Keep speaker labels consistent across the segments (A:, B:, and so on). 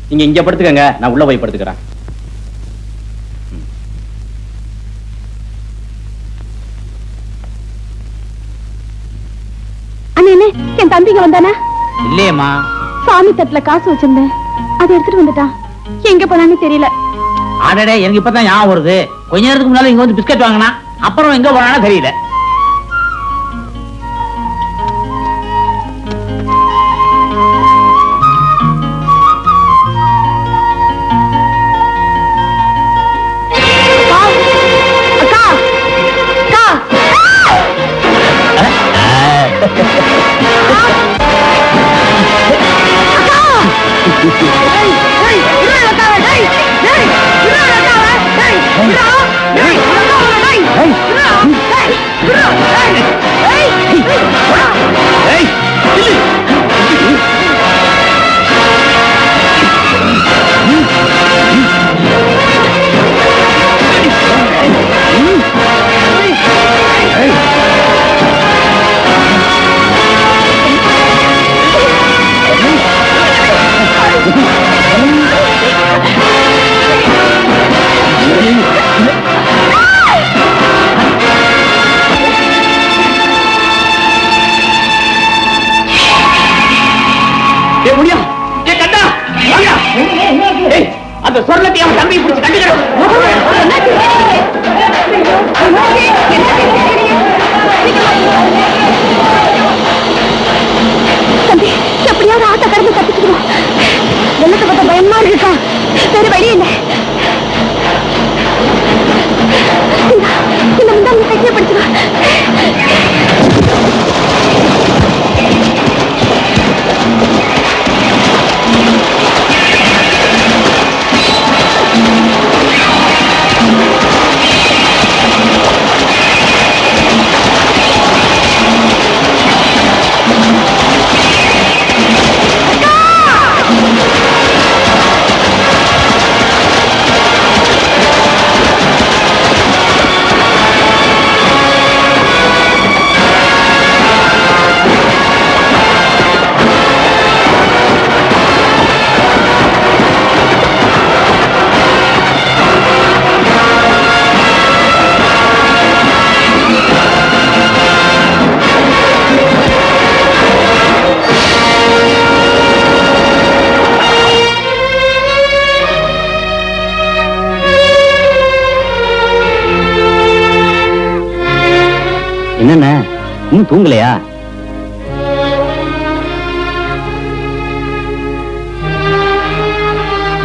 A: நீங்க இங்க படுத்துக்கங்க, நான் உள்ள போய் படுத்துக்கிறேன்.
B: என் தம்பிங்க வந்தானா?
A: இல்லையம்மா.
B: சாமி தட்டுல காசு வச்சிருந்தேன், அதை எடுத்துட்டு வந்துட்டான். எங்க போனான்னு தெரியல.
A: ஆடடே, எனக்கு இப்பதான் ஞாபகம் வருது. கொஞ்ச நேரத்துக்கு முன்னால இங்க வந்து பிஸ்கட் வாங்கினா, அப்புறம் எங்க போனாலும் தெரியல. அந்த சொர்ணத்தை அவன் தம்பியை பிடிச்சு கண்டுக்கிறோம்.
B: தம்பி, எப்படியாவது ஆட்ட கடந்து தப்பிச்சுக்கிறோம். வெள்ளத்தை பார்த்தா பயமா இருக்கா? வேற வழி இல்லை. இந்த முந்தாங்க கையை படிச்சுக்கோ.
A: என்னென்ன இன்னும் தூங்கலையா?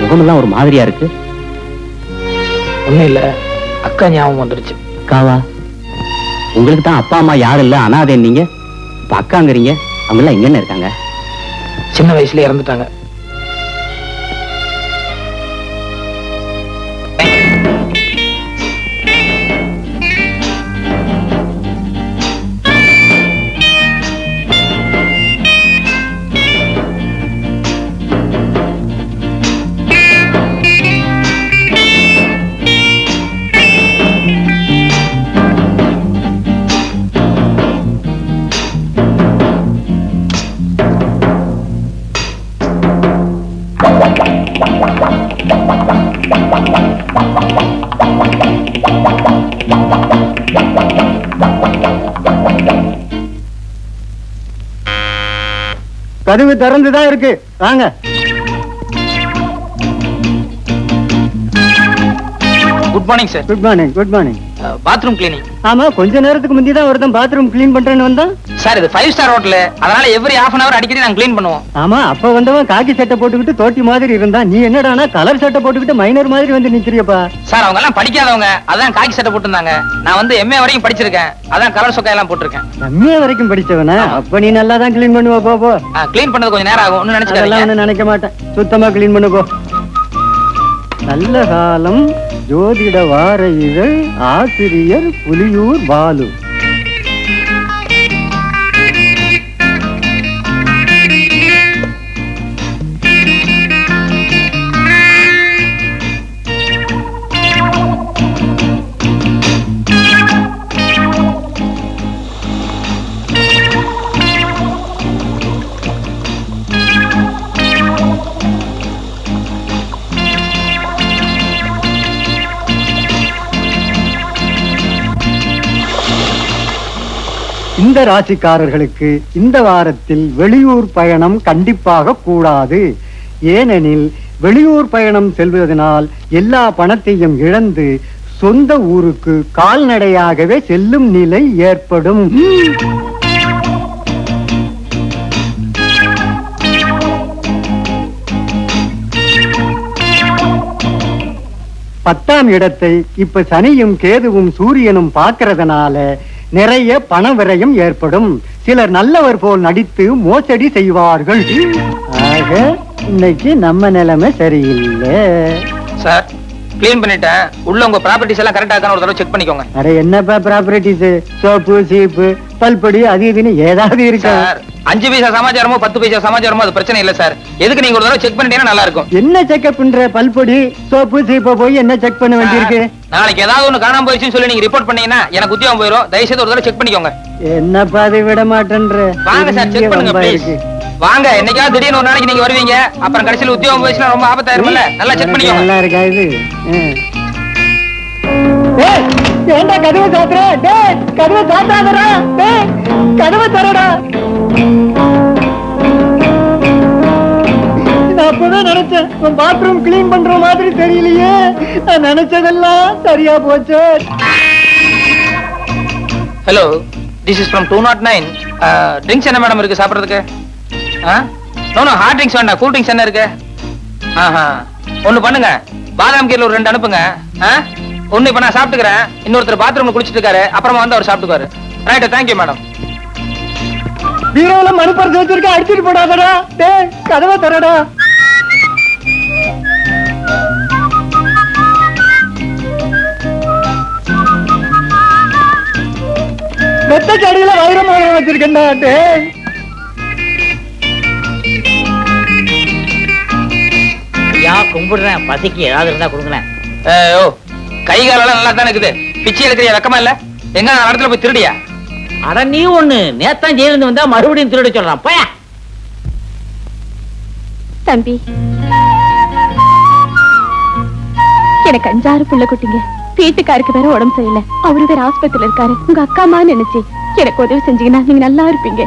A: முகமெல்லாம் ஒரு மாதிரியா இருக்கு.
C: ஒண்ணும் இல்ல, அக்கா ஞாபகம் வந்துருச்சு.
A: அக்காவா? உங்களுக்கு தான் அப்பா அம்மா யாரும் இல்ல, அனாதை. நீங்க இப்ப அக்காங்கிறீங்க. அவங்க எல்லாம் எங்கன்னு இருக்காங்க?
C: சின்ன வயசுல இறந்துட்டாங்க.
D: கதவு திறந்துதான் இருக்கு, வாங்க.
C: Good morning sir.
D: Good morning. Good morning.
C: Bathroom cleaning.
D: ஆமா, கொஞ்ச நேரத்துக்கு முந்தி தான் ஒருத்தன் பாத்ரூம் கிளீன் பண்றேன்னு வந்தான்.
C: சார், இது 5 ஸ்டார் ஹோட்டல், அதனால எவ்ரி half an hour அடிக்கடி நாங்க கிளீன் பண்ணுவோம்.
D: ஆமா, அப்ப வந்தவன் காக்கி சட்டை போட்டுக்கிட்டு தோட்டி மாதிரி இருந்தான். நீ என்னடானா கலர் சட்டை போட்டுக்கிட்டு மைனர் மாதிரி வந்து நிக்கிறியப்பா.
C: சார், அவங்க எல்லாம் படிக்காதவங்க, அதான் காக்கி சட்டை போட்டுருந்தாங்க. நான் வந்து MA வரைக்கும் படிச்சிருக்கேன், அதான் கலர் சொக்கா எல்லாம் போட்டிருக்கேன்.
D: MA வரைக்கும் படிச்சவனா? அப்ப நீ நல்லா தான் கிளீன் பண்ணுவ. போ.
C: கிளீன் பண்ணது கொஞ்சம் நேரம் ஆகும், ஒன்னும் நினைச்சுக்கலாம்.
D: நினைக்க மாட்டேன், சுத்தமா கிளீன் பண்ணு போ. நல்ல காலம், ஜோதிட வார இதழ், ஆசிரியர் புலியூர் பாலு. இந்த ராசிக்காரர்களுக்கு இந்த வாரத்தில் வெளியூர் பயணம் கண்டிப்பாக கூடாது. ஏனெனில் வெளியூர் பயணம் செல்வதனால் எல்லா பணத்தையும் இழந்து சொந்த ஊருக்கு கால்நடையாகவே செல்லும் நிலை ஏற்படும். 10ஆம் இடத்தை இப்ப சனியும் கேதுவும் சூரியனும் பார்க்கறதுனால நிறைய பண விரயம் ஏற்படும். சிலர் நல்லவர் போல் நடித்து மோசடி செய்வார்கள். ஆக இன்னைக்கு நம்ம நிலைமை சரியில்லை.
C: சார் க்ளீன் பண்ணிட்டேன். உள்ள உங்க ப்ராப்பர்ட்டிஸ் எல்லாம் கரெக்டா இருக்கான்னு ஒரு தடவை செக் பண்ணிக்கோங்க.
D: அட என்னப்பா ப்ராப்பர்ட்டிஸ், சோப்பு சீப்பு பல்படி அது இதுன்னு ஏதாவது இருக்கா?
C: சார் 5 பைசா சமாச்சாரமோ 10 பைசா சமாச்சாரமோ அது பிரச்சனை இல்ல சார். எதுக்கு நீங்க ஒரு தடவை செக் பண்ணிட்டீங்கன்னா நல்லா இருக்கும்.
D: என்ன செக்அப் பண்ற? பல்பொடி சோப்பு சீப்பை போய் என்ன செக் பண்ண வேண்டியிருக்கு?
C: நாளைக்கு ஏதாவது ஒண்ணு காணாம போயிடுச்சுன்னு சொல்லி நீங்க ரிப்போர்ட் பண்ணீங்கன்னா எனக்கு உத்தியோகம் போயிடும். தயவுசெய்து ஒரு தடவை செக் பண்ணிக்கோங்க.
D: என்னப்பா அதை விட மாட்டேன்ற?
C: வாங்க சார் செக் பண்ணுங்க ப்ளீஸ். வாங்க, என்னைக்காவது திடீர்னு ஒரு நாளைக்கு நீங்க வருவீங்க, அப்புறம் கடைசியில் உத்தியோகம் போயிடுச்சுன்னா ரொம்ப ஆபத்தாயிரும்ல. நல்லா செக் பண்ணிக்கோங்க.
D: நல்லா இருக்கா இது? ஏண்டா கதவை சாத்துற? டேய் கதவை சாத்தாதடா. டேய் கதவை தரடா. நான் அப்பவே நினைச்சேன் உன் பாத்ரூம் கிளீன் பண்ற மாதிரி தெரியலையே. நான் நினைச்சதெல்லாம் சரியா போச்சு.
C: Hello, this is from 209. Drinks என்ன மேடம் இருக்கு சாப்பிடுறதுக்கு? நோ ஹார்ட் ட்ரிங்க்ஸ் வேண்டாம், கூல் ட்ரிங்க்ஸ் என்ன இருக்கு? ஒண்ணு பண்ணுங்க, பாதாம் கீரை ஒரு 2 அனுப்புங்க. ஒண்ணு இப்ப நான் சாப்பிட்டுக்கிறேன், இன்னொருத்தர் பாத்ரூம்ல குளிச்சிட்டு இருக்காரு, அப்புறமா வந்து அவர் சாப்பிட்டுக்காரு. Right, thank you madam.
D: பீரோல மணி பர்ஸ் வச்சிருக்க, அடிச்சிட்டு போடாதடா. டேய் கதவை தரடா. மெத்தைக்கு அடியில வைரமாக வச்சிருக்கேன்டா. டேய்
E: கும்பிடுறேன், பசிக்கு ஏதாவது இருந்தா கொடுங்களேன்.
C: கை காலெல்லாம் நல்லா தானே இருக்குது, பிச்சை எடுக்கிறியா? வெக்கமா இல்ல? எங்க இடத்துல போய் திருடியா?
E: அட நீ ஒண்ணு நேத்தான் ஜெயிலிருந்து வந்தா மறுபடியும் திருட சொல்றான். போயா
B: தம்பி, எனக்கு 5-6 புள்ள குட்டிங்க. வீட்டுக்காருக்கு வேற உடம்பு சரியில்லை, அவரு வேற ஆஸ்பத்திரியில இருக்காரு. உங்க அக்கா அம்மா நினைச்சு எனக்கு உதவி செஞ்சீங்கன்னா நீங்க நல்லா இருப்பீங்க.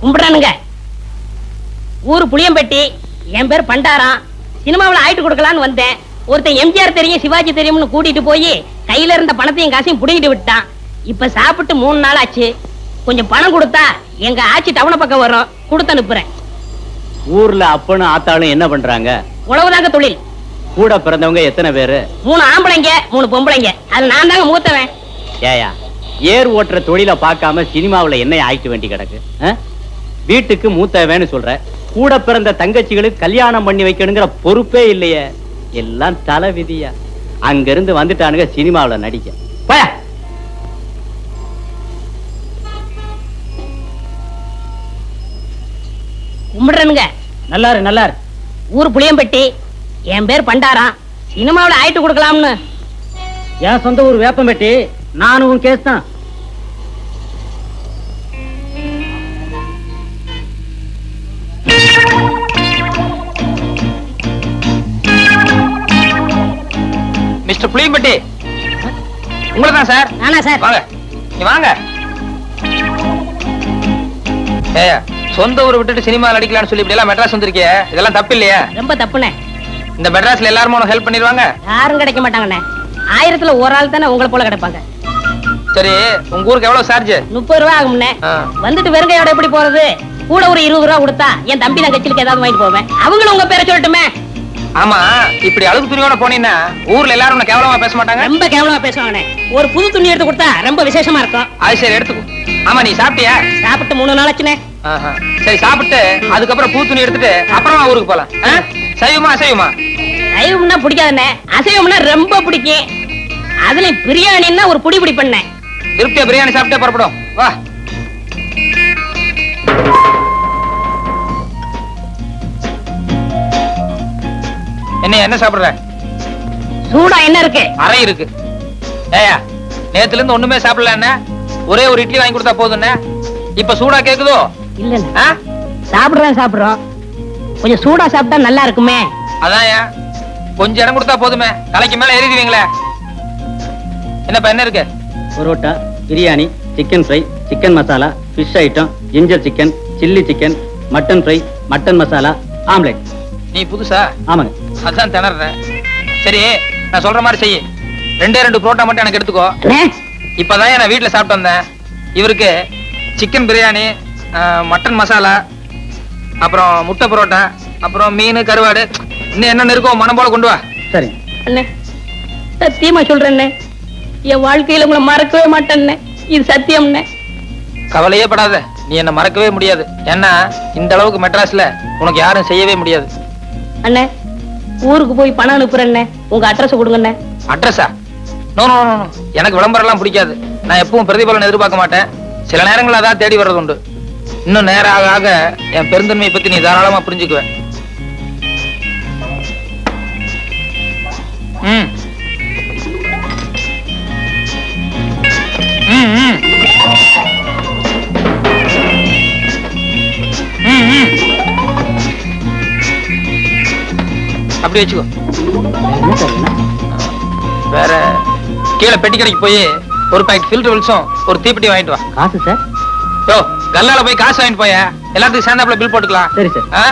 E: கும்பிடுறானுங்க. ஊரு புளியம்பட்டி, என் பேர் பண்டாரம். சினிமாவில் ஆயிட்டு கொடுக்கலான்னு வந்தேன். ஒருத்தன் எம்ஜிஆர் தெரியும் சிவாஜி தெரியும்னு கூட்டிட்டு போய் கையில இருந்த பணத்தையும் காசையும் புடிங்கிட்டு விட்டான். இப்ப சாப்பிட்டு 3 நாள் ஆச்சு. கொஞ்சம் பணம் கொடுத்தா எங்க ஆட்சி டவுன பக்கம் வரும், கொடுத்து அனுப்புறேன்.
A: ஊர்ல அப்பனும் ஆத்தாளும் என்ன பண்றாங்க?
E: உழவுதாங்க தொழில்.
A: கூட பிறந்தவங்க எத்தனை பேரு?
E: 3 ஆம்பளைங்க 3 பொம்பளைங்க. அது நான் தாங்க மூத்தவன்.
A: ஏயா, ஏர் ஓட்டுற தொழில பார்க்காம சினிமாவுல என்ன ஆயிட்டு வேண்டி கிடக்கு? வீட்டுக்கு மூத்தவன்னு சொல்ற, கூட பிறந்த தங்கச்சிகளுக்கு கல்யாணம் பண்ணி வைக்கணுங்கிற பொறுப்பே இல்லையே. எல்லாம் தலை விதியா. அங்க இருந்து வந்துட்டானுங்க சினிமாவுல நடிக்க. போயா.
E: கும்பிடுறனுங்க.
A: நல்லாரு நல்லாரு.
E: ஊர் புளியம்பட்டி, என் பேர் பண்டாரம். சினிமாவில் ஆயிட்டு கொடுக்கலாம்னு.
A: என் சொந்த ஊர் வேப்பம்பட்டி. நானும் உன் கேஸ் தான்.
C: மிஸ்டர் புளியம்பட்டி, உங்களை தான் சார்.
E: நானா சார்?
C: வாங்க, நீ வாங்க. ஏயா, சொந்த ஊரை விட்டுட்டு சினிமாவில் அடிக்கலாம்னு சொல்லி இப்படி எல்லாம் மெட்ராஸ் வந்திருக்கிய, இதெல்லாம் தப்பு இல்லையா?
E: ரொம்ப தப்புண்ணே.
C: இந்த மெட்ராஸ்ல எல்லாரும் உனக்கு ஹெல்ப் பண்ணிடுவாங்க?
E: யாரும் கிடைக்க மாட்டாங்கண்ணே. 1000த்துல ஒரு ஆள் தானே உங்களை போல கிடைப்பாங்க.
C: சரி, உங்க ஊருக்கு எவ்வளவு சார்ஜ்?
E: 30 ரூபா ஆகும்ண்ணே. வந்துட்டு வெறுங்கையோட எப்படி போறது? கூட ஒரு 20 ரூபா கொடுத்தா என் தம்பி தங்கச்சிலுக்கு ஏதாவது வாங்கிட்டு போவேன். அவங்களும் உங்க பேரை சொல்லட்டுமே.
C: ஆமா, இப்படி அழுகு துணியோட போனீங்கன்னா ஊர்ல எல்லாரும் உன்னை கேவலமா பேச மாட்டாங்க?
E: ரொம்ப கேவலமா பேசுவாங்கண்ணே. ஒரு புது துணி எடுத்து கொடுத்தா ரொம்ப விசேஷமா இருக்கும்.
C: அது சரி, எடுத்துக்கோ. ஆமா, நீ சாப்பிட்டியா?
E: சாப்பிட்டு 3 நாள் ஆச்சுண்ணே.
C: சரி, சாப்பிட்டு அதுக்கப்புறம் பூ துணி எடுத்துட்டு அப்புறமா ஊருக்கு போலாம். சைவமா அசைவமா?
E: சைவம்னா பிடிக்காதுண்ணே, அசைவம்னா ரொம்ப பிடிக்கும். அதுல பிரியாணின்னா ஒரு புடி புடி பண்ணேன்.
C: திருப்தியா பிரியாணி சாப்பிட்டே புறப்படும். வா. என்ன சாப்பிடுற?
E: சூடா என்ன இருக்கு?
C: அறை இருக்கு. ஏயா, நேத்துல இருந்து ஒண்ணுமே சாப்பிடல. என்ன ஒரே ஒரு இட்லி வாங்கி கொடுத்தா போதும்ண்ணே. இப்ப சூடா கேக்குதோ?
E: இல்ல இல்ல
C: ஆ?
E: சாப்பிடுறோம் கொஞ்சம் சூடா சாப்பிட்டா நல்லா இருக்குமே.
C: அதான் ஏன் கொஞ்சம் இடம் கொடுத்தா போதுமே, தலைக்கு மேல ஏறிடுவீங்களே. என்னப்பா என்ன இருக்கு?
A: Parotta, biryani, chicken fry, chicken masala, fish item, ginger chicken, chilli chicken, mutton fry, mutton masala, omelette.
C: நீ புதுசா?
A: ஆமாங்க.
C: அதான் திணறேன். சரி, நான் சொல்ற மாதிரி செய்யு. 2 புரோட்டா மட்டும் எனக்கு எடுத்துக்கோ.
E: அண்ணே,
C: இப்பதான் நான் வீட்டுல சாப்பிட்டு வந்தேன். இவருக்கு சிக்கன் பிரியாணி, மட்டன் மசாலா, அப்புறம் முட்டை பரோட்டா, அப்புறம் மீன், கருவாடு, இன்னும் என்னென்ன இருக்கோ மனம் போல கொண்டு வா.
A: சரி.
E: அண்ணே சத்தியமா சொல்றேன்னே, என் வாழ்க்கையில உங்களை மறக்கவே மாட்டேன்னே. இது சத்தியம்ண்ணே.
C: கவலையே படாத, நீ என்ன மறக்கவே முடியாது. ஏன்னா இந்த அளவுக்கு மெட்ராஸ்ல உனக்கு யாரும் செய்யவே முடியாது.
E: அண்ணே, ஊருக்கு போய் பணம் அனுப்புறேன்னே, உங்க அட்ரஸ் கொடுங்கண்ணே.
C: அட்ரஸா? நோ நோ நோ, எனக்கு விளம்பரம் எல்லாம் பிடிக்காது. நான் எப்பவும் பிரதிபலன் எதிர்பார்க்க மாட்டேன். சில நேரங்கள் அதான் தேடி வர்றது உண்டு. இன்னும் நேரம் ஆக ஆக என் பெருந்தன்மையை பத்தி நீ தாராளமா புரிஞ்சுக்குவேன். ம் ம் ம் ம் ம் அப்படி வச்சுக்கோ. வேற கீழே பெட்டி கடைக்கு போய் ஒரு பாக்கெட் ஃபில்டர் வில்ஸும் ஒரு தீப்பெட்டி வாங்கிட்டு வா.
A: காசு சார்?
C: யோ, கல்லால போய் காசு வாங்கிட்டு போய, எல்லாத்துக்கும் சேர்ந்தாப்புல பில் போட்டுக்கலாம்.
A: சரி சார்.
C: ஆ?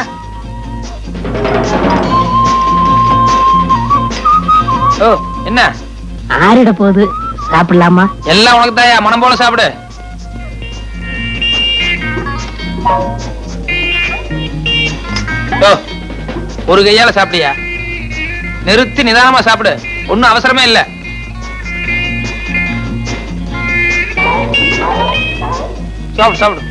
C: ஓ, என்ன
E: ஆறிட போகுது, சாப்பிடலாமா?
C: எல்லாம் உனக்கு தாயா, மனம் போல சாப்பிடு. யோ, ஒரு கையால சாப்பிடியா? நிறுத்தி நிதானமா சாப்பிடு, ஒண்ணும் அவசரமே இல்ல. சாப்பிடு சாப்பிடு.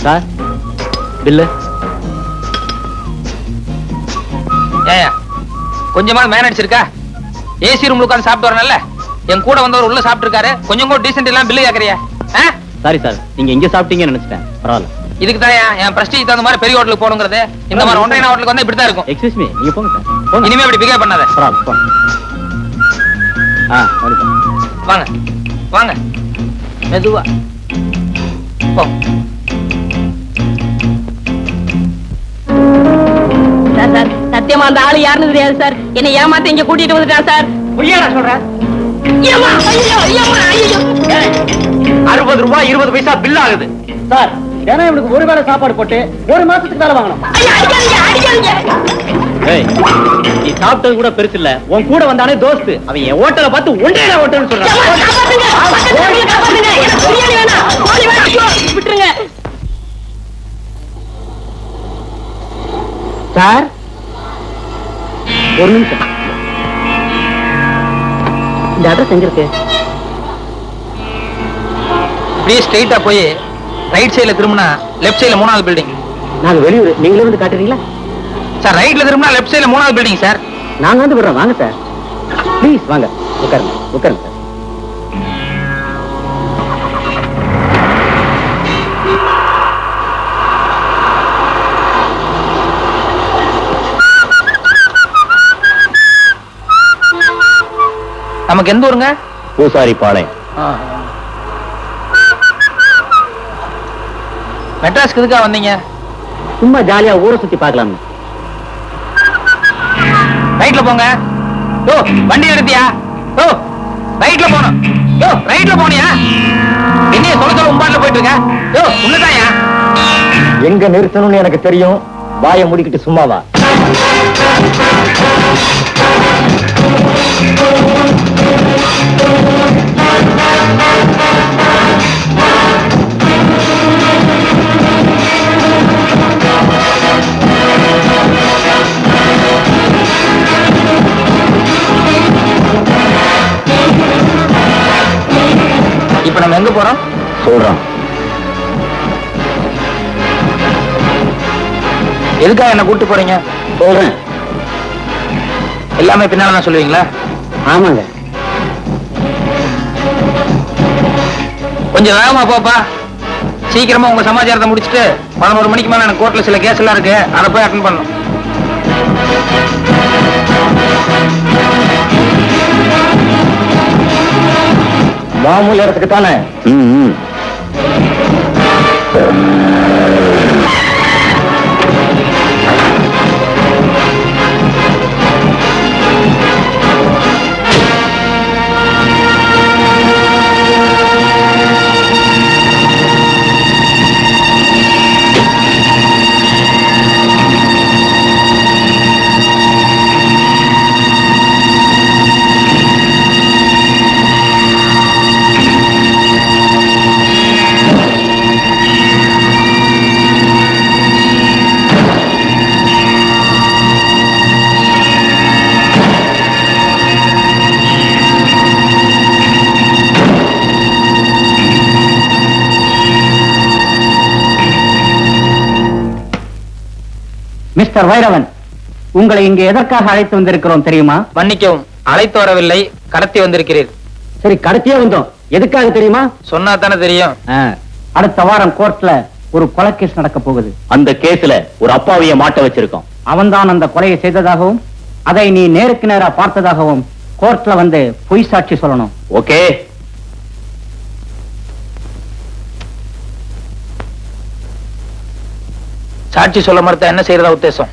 A: Sir, bill.
C: ஏயா, கொஞ்சமா மேனேஜ் இருக்கா? ஏசி ரூம்ல உட்கார்ந்து சாப்பிட்டு வரணும்ல. என் கூட வந்தவர் உள்ள சாப்பிட்டு இருக்காரு, கொஞ்சம் கூட டீசென்ட் எல்லாம் பில்லு கேக்குறியா?
A: சாரி சார், நீங்க இங்க சாப்பிட்டீங்கன்னு நினைச்சிட்டேன். பரவாயில்ல.
C: இதுக்கு தான் என் பிரஸ்டீஜ் தகுந்த மாதிரி பெரிய ஹோட்டலுக்கு போகணுங்கிறது. இந்த மாதிரி ஒன்றைய ஹோட்டலுக்கு வந்தா இப்படிதான் இருக்கும்.
A: எக்ஸ்கியூஸ் மீ, நீங்க போங்க சார். போங்க.
C: இனிமே இப்படி பிகேவ் பண்ணாத.
A: பரவாயில்ல, போங்க. சரிப்பா.
C: வாங்க வாங்க, மெதுவா போ.
E: சார் சார், சத்தியமா அந்த ஆளு யாருன்னு தெரியாது சார். என்னை ஏமாத்த இங்க கூட்டிட்டு வந்துட்டான் சார்.
C: புரியாடா சொல்றேன்.
A: 60 ரூபாய் 20 பைசா பில் ஆகுது சார். ஏன்னா இவனுக்கு ஒரு வேளை சாப்பாடு போட்டு ஒரு மாசத்துக்கு வேலை வாங்கணும். ஏய், நீ சாப்பிட்டது கூட பெருசு இல்ல, உன் கூட வந்தானே தோஸ்து, அவன் என் ஹோட்டலை பார்த்து ஒன்றே ஹோட்டல்னு சொல்றான்.
E: விட்டுருங்க சார்.
A: ஒரு நிமிஷம். இந்த அட்ரஸ் எங்க இருக்கு?
C: அப்படியே ஸ்ட்ரைட்டா போய் ரைட் சைடுல திரும்பினா லெஃப்ட் சைடுல 3வது பில்டிங்.
A: நாங்க வெளியூர், நீங்களே வந்து காட்டுறீங்களா?
C: சார், ரைட்ல திரும்பினா லெஃப்ட் சைடுல 3வது பில்டிங் சார்.
A: நாங்க வந்து விடுறோம், வாங்க சார். ப்ளீஸ் வாங்க, உட்காருங்க உட்காருங்க சார்.
C: நமக்கு எந்த ஊருங்க?
A: பூசாரி பாளையம்.
C: மெட்ராஸ்க்கு எதுக்கா வந்தீங்க?
A: சும்மா ஜாலியா ஊரை சுத்தி பார்க்கலாம்.
C: ரைட்ல போங்க. யோ, வண்டி எடுத்தியா? யோ, ரைட்ல போணும். யோ, ரைட்ல போனியா? என்னைய சொல்ல உம்பாட்ல போயிட்டு இருக்க? யோ, உள்ளதாயா?
A: எங்க நிறுத்தணும்னு எனக்கு தெரியும். வாயை முடிக்கிட்டு சும்மாவா?
C: இப்ப நம்ம எங்க போறோம்?
A: சொல்றோம்.
C: எதுக்காக என்ன கூட்டு போறீங்க?
A: போறேன்.
C: எல்லாமே பின்னால தான் சொல்லுவீங்களா?
A: ஆமாங்க.
C: கொஞ்சம் வேகமா போப்பா. சீக்கிரமா உங்க சமாச்சாரத்தை முடிச்சுட்டு 11 மணிக்கு மேல எனக்கு கோர்ட்ல சில கேஸ் எல்லாம் இருக்கு, அதை போய் அட்டன் பண்ணணும்.
A: மாமூல் இடத்துக்கு தானே? மிஸ்டர் வைரவன், உங்களை இங்கே எதற்காக அழைத்து வந்திருக்கிறோம் தெரியுமா?
C: மன்னிக்கவும், அழைத்து வரவில்லை, கடத்தி வந்திருக்கிறீர்.
A: சரி, கடத்தியே வந்தோம். எதுக்காக தெரியுமா?
C: சொன்னா தானே தெரியும்.
A: அடுத்த வாரம் கோர்ட்ல ஒரு கொலை கேஸ் நடக்க போகுது. அந்த கேஸ்ல ஒரு அப்பாவிய மாட்ட வச்சிருக்கோம். அவன்தான் அந்த கொலையை செய்ததாகவும் அதை நீ நேருக்கு நேரா பார்த்ததாகவும் கோர்ட்ல வந்து பொய் சாட்சி சொல்லணும். ஓகே?
C: சாட்சி சொல்ல மறுத்தா என்ன செய்யறதா உத்தேசம்?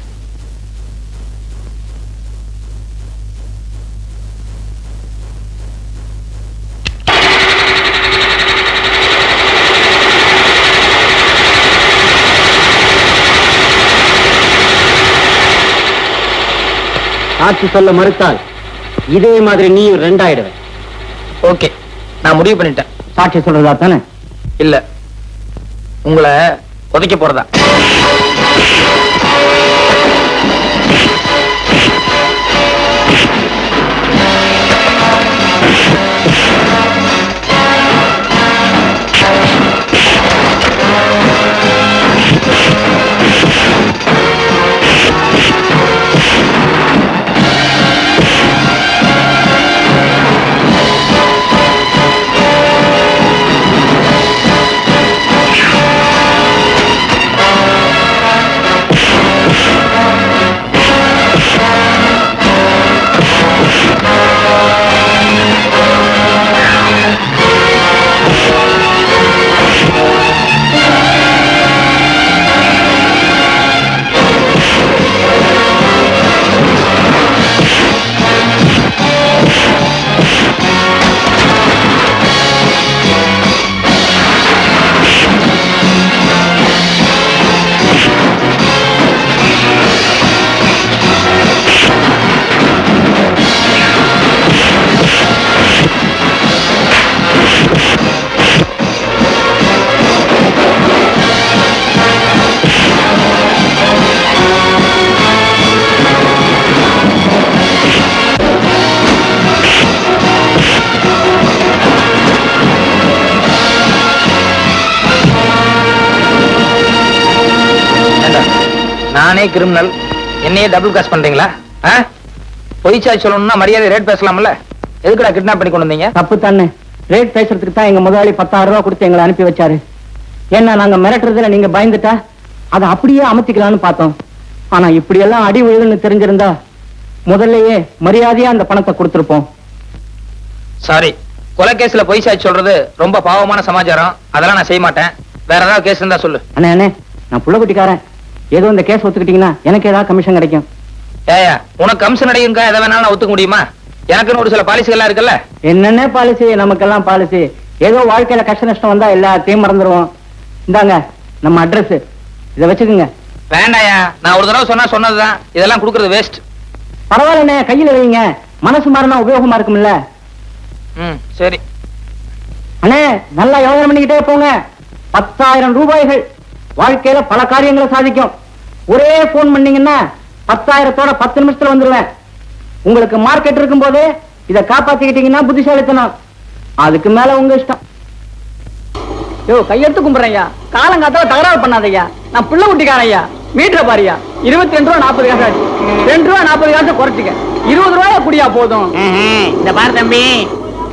A: சாட்சி சொல்ல மறுத்தால் இதே மாதிரி நீயும் 2 ஆயிடுவ.
C: ஓகே, நான் முடிவு பண்ணிட்டேன்.
A: சாட்சி சொல்றதா தானே?
C: இல்ல, உங்களை உதைக்க போறதா. நானே கிரிமினல், என்னையே டபுள் காஸ் பண்றீங்களா? பொய் சாட்சி சொல்லணும்னா மரியாதை ரேட் பேசலாம்ல. எதுக்குடா கிட்னாப் பண்ணி கொண்டு வந்தீங்க?
A: தப்பு தானே. ரேட் பேசுறதுக்கு தான் எங்க முதலாளி 10,000 ரூபாய் கொடுத்து எங்களை அனுப்பி வச்சாரு. ஏன்னா நாங்க மிரட்டுறதுல நீங்க பயந்துட்டா அதை அப்படியே அமர்த்திக்கலாம்னு பார்த்தோம். ஆனா இப்படி எல்லாம் அடி விழுதுன்னு தெரிஞ்சிருந்தா முதல்லயே மரியாதையா அந்த பணத்தை கொடுத்திருப்போம்.
C: சாரி, கொலை கேஸ்ல பொய் சாட்சி சொல்றது ரொம்ப பாவமான சமாச்சாரம். அதெல்லாம் நான் செய்ய மாட்டேன். வேற ஏதாவது கேஸ் இருந்தா சொல்லு.
A: அண்ணே அண்ணே, நான் புள்ள குட்டிக்காரன். ஏதோ இந்த கேஸ் ஒத்துக்கிட்டீங்கன்னா எனக்கு ஏதாவது கமிஷன் கிடைக்கும்.
C: ஏயா, உனக்கு கமிஷன் அடையுங்க, எதை வேணாலும் நான் ஒத்துக்க முடியுமா? எனக்குன்னு ஒரு சில பாலிசிகள்லாம் இருக்குல்ல.
A: என்னென்ன பாலிசி? நமக்கெல்லாம் பாலிசி. ஏதோ வாழ்க்கையில கஷ்ட நஷ்டம் வந்தா எல்லாத்தையும் மறந்துடுவோம். இந்தாங்க நம்ம அட்ரஸ், இதை வச்சுக்கோங்க.
C: வேண்டாயா, நான் ஒரு தடவை சொன்னா சொன்னதுதான். இதெல்லாம் கொடுக்கறது வேஸ்ட்.
A: பரவாயில்லண்ணே, கையில வைங்க. மனசு மாறினா உபயோகமா இருக்கும்ல.
C: சரி
A: அண்ணே, நல்லா யோசனை பண்ணிக்கிட்டே போங்க. 10,000 ரூபாய்கள் வாழ்க்கையில பல காரியங்களை சாதிக்கும். ஒரே போன் பண்ணீங்கன்னா 10,000-தோட 10 நிமிஷத்துல வந்துருவேன். உங்களுக்கு மார்க்கெட் இருக்கும் போதே இதை காப்பாத்திக்கிட்டீங்கன்னா புத்திசாலித்தனம். அதுக்கு மேல உங்க இஷ்டம்.
E: யோ, கையெடுத்து கும்பிடுறேன் ஐயா. காலங்காத்தால தகராறு பண்ணாதையா. நான் பிள்ளை குட்டிக்காரையா.
F: மீட்டர் பாரியா 22 ரூபா 40 காசு ஆச்சு. 2 ரூபா 40 காசு குறைச்சிக்க. 20 ரூபாயா குடியா போதும்.
E: இந்த பாரு தம்பி,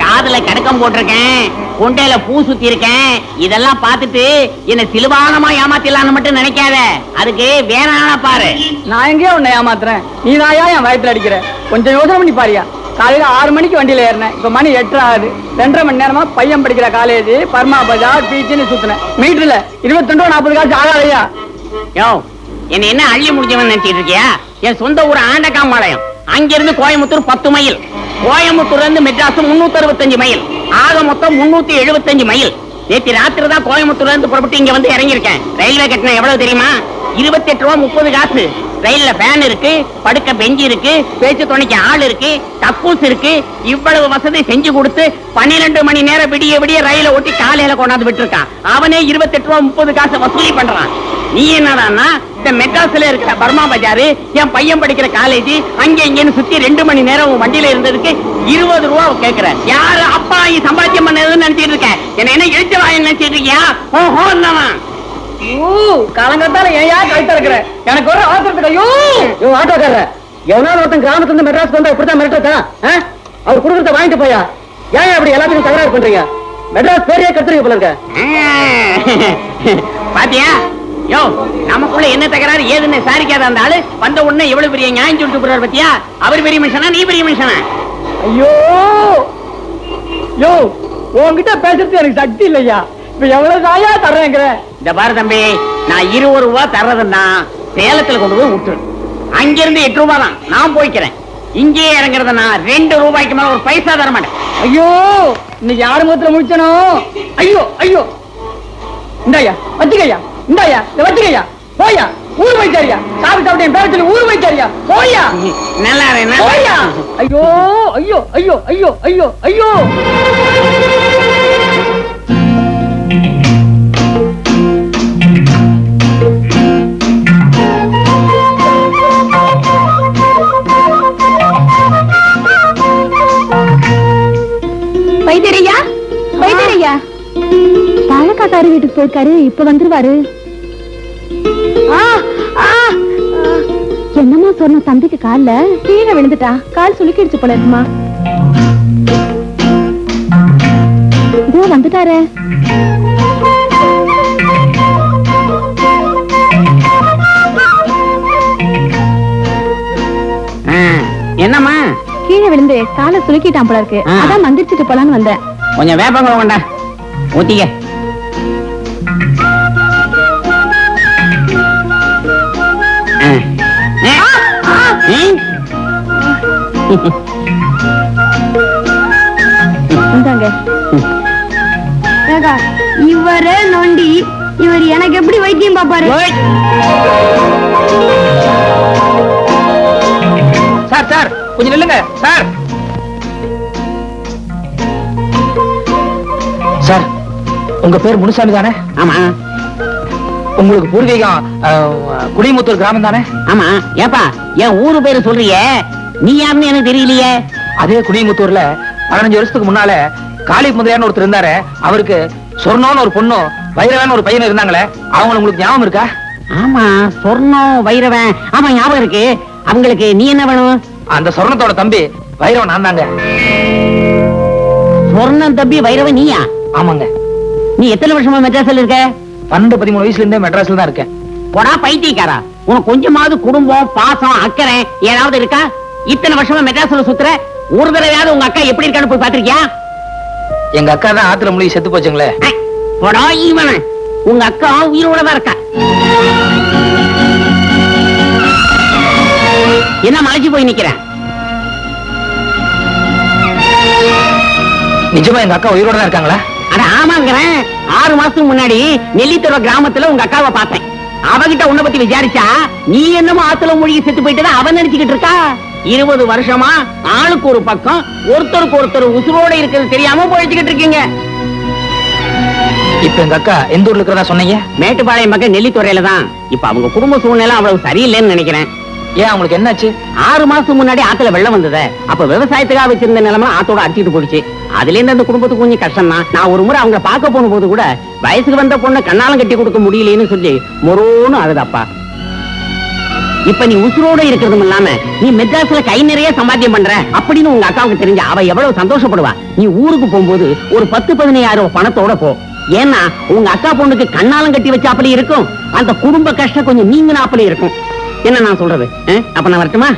E: காதுல கடக்கம் போட்டிருக்கேன், கொண்டையில பூ சுத்தி இருக்கேன். இதெல்லாம் பார்த்துட்டு என்ன சிலுவானமா ஏமாத்திடலாம்னு மட்டும் நினைக்காத. அதுக்கு வேணான பாரு.
F: நான் எங்கேயோ உன்னை ஏமாத்துறேன், நீ நாயா என் வயித்துல அடிக்கிற. கொஞ்சம் யோசனை பண்ணி பாரியா. காலையில 6 மணிக்கு வண்டியில ஏறினேன், இப்ப மணி 8 ஆகுது. 2.5 மணி நேரமா பையன் படிக்கிற காலேஜ், பர்மா பஜார், பீச்சுன்னு சுத்தினேன். மீட்டர்ல 22 ரூபா 40 காசு ஆகாதையா?
E: யோ, என்ன என்ன அள்ளி முடிஞ்சவன் நினைச்சிட்டு இருக்கியா? என் சொந்த ஊர் ஆண்டகாம்பாளையம். அங்கிருந்து கோயம்புத்தூர் 10 மைல், கோயம்புத்தூர்ல இருந்து மெட்ராஸ் 365 மைல், ஆக மொத்தம் 375 மைல். நேற்று ராத்திரி தான் கோயம்புத்தூர்ல இருந்து புறப்பட்டு இங்க வந்து இறங்கியிருக்கேன். ரயில்வே கட்டணம் எவ்வளவு தெரியுமா? 28 ரூபா 30 காசு. ரயில்ல ஃபேன் இருக்கு, படுக்க பெஞ்சு இருக்கு, பேச்சு துணைக்கு ஆள் இருக்கு, கக்கூஸ் இருக்கு. இவ்வளவு வசதி செஞ்சு கொடுத்து 12 மணி நேரம் விடிய விடிய ரயில ஓட்டி காலையில கொண்டாந்து விட்டுருக்கான். அவனே 28 ரூபா 30 காசு வசூலி பண்றான். நீ என்னடான்னா இந்த மெட்ராஸ்ல இருக்கிற பர்மா பஜாரு, என் பையன் படிக்கிற காலேஜ், அங்க இங்கன்னு சுத்தி 2 மணி நேரம் உன் வண்டியில இருந்ததுக்கு 20 ரூபா கேக்குற. யாரு அப்பா சம்பாத்தியம் பண்ணதுன்னு நினைச்சிட்டு இருக்க? என்ன இழுச்ச வாயன்னு நினைச்சிட்டு இருக்கியா? ஓஹோ,
F: காலங்கத்தால ஏயா கழுத்த இருக்கிற? எனக்கு ஒரு ஆத்திரத்துக்கு ஐயோ ஆட்டோக்கார எவனால ஒருத்தன் கிராமத்துல இருந்து மெட்ராஸ்க்கு வந்தா இப்படித்தான் மிரட்டா? அவர் குடுக்கறத வாங்கிட்டு போயா? ஏன் அப்படி எல்லாத்துக்கும் தகராறு பண்றீங்க? மெட்ராஸ் பேரையே கத்துறீங்க போல இருக்க.
E: பாத்தியா? யோ, நமக்குள்ள என்ன தகராறு ஏதுன்னு சாரிக்காத அந்த ஆளு வந்த உடனே எவ்வளவு பெரிய நியாயம் சொல்லிட்டு போறாரு பத்தியா? அவர் பெரிய மனுஷனா, நீ பெரிய மனுஷனா?
F: ஐயோ யோ, உன்கிட்ட பேசுறது எனக்கு சக்தி இல்லையா. இப்ப எவ்வளவு தாயா தர்றேங்கிற?
E: இந்த பாரு தம்பி, நான் 20 ரூபா தர்றதுன்னா சேலத்துல கொண்டு போய் விட்டுரு. அங்கிருந்து 8 ரூபா தான் நான் போய்க்கிறேன். இங்கே இறங்குறதுன்னா 2 ரூபாய்க்கு மேல ஒரு பைசா தர மாட்டேன்.
F: ஐயோ, இன்னைக்கு யாரு முகத்துல முடிச்சனோ? ஐயோ ஐயோ, இந்தாயா வச்சுக்கையா, இந்தாயா இத வச்சுக்கையா. போயா, ஊர் போயிட்டாரியா. சாப்பிட்டு சாப்பிட்டு என் பேர சொல்லி ஊர் போயிட்டாரியா. போயா,
E: நல்லா
F: போயா. ஐயோ ஐயோ ஐயோ ஐயோ ஐயோ ஐயோ.
B: வைத்தியரையா, வைத்தியரையா, பாலக்காக்காரு வீட்டுக்கு போயிருக்காரு, இப்ப வந்துருவாரு. என்னம்மா சொன்ன? தம்பிக்கு கால்ல கீழே விழுந்துட்டா, கால் சுளுக்கிடுச்சு போல இருக்குமா. இதோ வந்துட்டாரு.
E: என்னம்மா?
B: கீழே விழுந்து காலை சுளுக்கிட்டான் போல இருக்கு, அதான் மந்திரிச்சிட்டு போலான்னு வந்தேன்.
E: கொஞ்சம் வேப்பங்க கொண்டா ஊத்திக்க.
B: இந்தாங்க. இவரே நொண்டி, இவர் எனக்கு எப்படி வைத்தியம் பாப்பாரு?
C: சார் சார் கொஞ்சம் நில்லுங்க சார். சார், உங்க பேர் முனுசாமி தானே?
E: ஆமா.
C: உங்களுக்கு பூர்வீகம் குடிமுத்தூர் கிராமம் தானே?
E: ஆமா. ஏப்பா, என் ஊரு பேரு சொல்றியே, நீ யாருன்னு எனக்கு தெரியலையே.
C: அதே குடிமுத்தூர்ல 15 வருஷத்துக்கு முன்னால காளி முதலியார்னு ஒருத்தர் இருந்தாரு. அவருக்கு சொர்ணம்னு ஒரு பொண்ணும் வைரவன் ஒரு பையனும் இருந்தாங்களே, அவங்க உங்களுக்கு ஞாபகம் இருக்கா?
E: ஆமா, சொர்ணம் வைரவன், ஆமா ஞாபகம் இருக்கு. அவங்களுக்கு நீ என்ன வேணும்?
C: அந்த சொர்ணத்தோட தம்பி வைரவன் நான் தாங்க.
E: சொர்ணம் தம்பி வைரவன் நீயா?
C: ஆமாங்க.
E: நீ எத்தனை வருஷமா மெட்ராஸ்ல இருக்க?
C: 12-13 வயசுல இருந்தே மெட்ராஸ்ல தான் இருக்கேன்.
E: போடா பைத்தியக்காரா, உனக்கு கொஞ்சமாவது குடும்பம் பாசம் அக்கறை ஏதாவது இருக்கா? இத்தனை வருஷமா மெட்ராஸ்ல சுத்துற, ஒரு தடவையாவது உங்க அக்கா எப்படி இருக்கான்னு போய் பாத்திருக்கியா?
C: எங்க அக்கா தான் ஆத்துல முழுகி செத்து போச்சுங்களே.
E: போடா இவன, உங்க அக்கா உயிரோட தான் இருக்கா. என்ன மலைச்சு போய் நிக்கிறேன்?
C: நிஜமா எங்க அக்கா உயிரோட தான் இருக்காங்களா?
E: அட ஆமாங்கிறேன். 6 மாசத்துக்கு முன்னாடி நெல்லித்துறை கிராமத்துல உங்க அக்காவை பார்த்தேன். அவகிட்ட உன்னை பத்தி விசாரிச்சா நீ என்னமோ ஆத்துல மூழ்கி செத்து போயிட்டு அவன் நினைச்சுக்கிட்டு இருக்கா. 20 வருஷமா ஆளுக்கு ஒரு பக்கம், ஒருத்தருக்கு ஒருத்தர் உசுரோட இருக்கிறது தெரியாம போயிச்சுக்கிட்டு இருக்கீங்க.
C: இப்ப எங்க அக்கா எந்த ஊர்ல இருக்கிறதா சொன்னீங்க?
E: மேட்டுப்பாளையம் பக்கம் நெல்லித்துறையில தான். இப்ப அவங்க குடும்ப சூழ்நிலை அவ்வளவு சரியில்லைன்னு நினைக்கிறேன்.
C: ஏன், அவங்களுக்கு என்னாச்சு?
E: 6 மாசத்துக்கு முன்னாடி ஆத்துல வெள்ளம் வந்தது. அப்ப விவசாயத்துக்காக வச்சிருந்த நிலமா ஆத்தோட அடிச்சிட்டு போயிடுச்சு. அதுல இருந்து அந்த குடும்பத்துக்கு கொஞ்சம் கஷ்டம் தான். நான் ஒரு முறை அவங்க பார்க்க போன போது கூட வயசுக்கு வந்த பொண்ணை கண்ணாலம் கட்டி கொடுக்க முடியலன்னு சொல்லி மொரோன்னு அழுதப்பா. இப்ப நீ உசுரோட இருக்கிறதும் இல்லாம நீ மெட்ராஸ்ல கை நிறைய சம்பாத்தியம் பண்ற அப்படின்னு உங்க அக்காவுக்கு தெரிஞ்ச அவ எவ்வளவு சந்தோஷப்படுவா. நீ ஊருக்கு போகும்போது ஒரு 10-15 பணத்தோட போ. ஏன்னா உங்க அக்கா பொண்ணுக்கு கண்ணாலம் கட்டி வச்சாப்படி இருக்கும், அந்த குடும்ப கஷ்டம் கொஞ்சம் நீங்கினாப்படி இருக்கும். என்ன நான் சொல்றது? அப்ப நான் வரட்டுமா?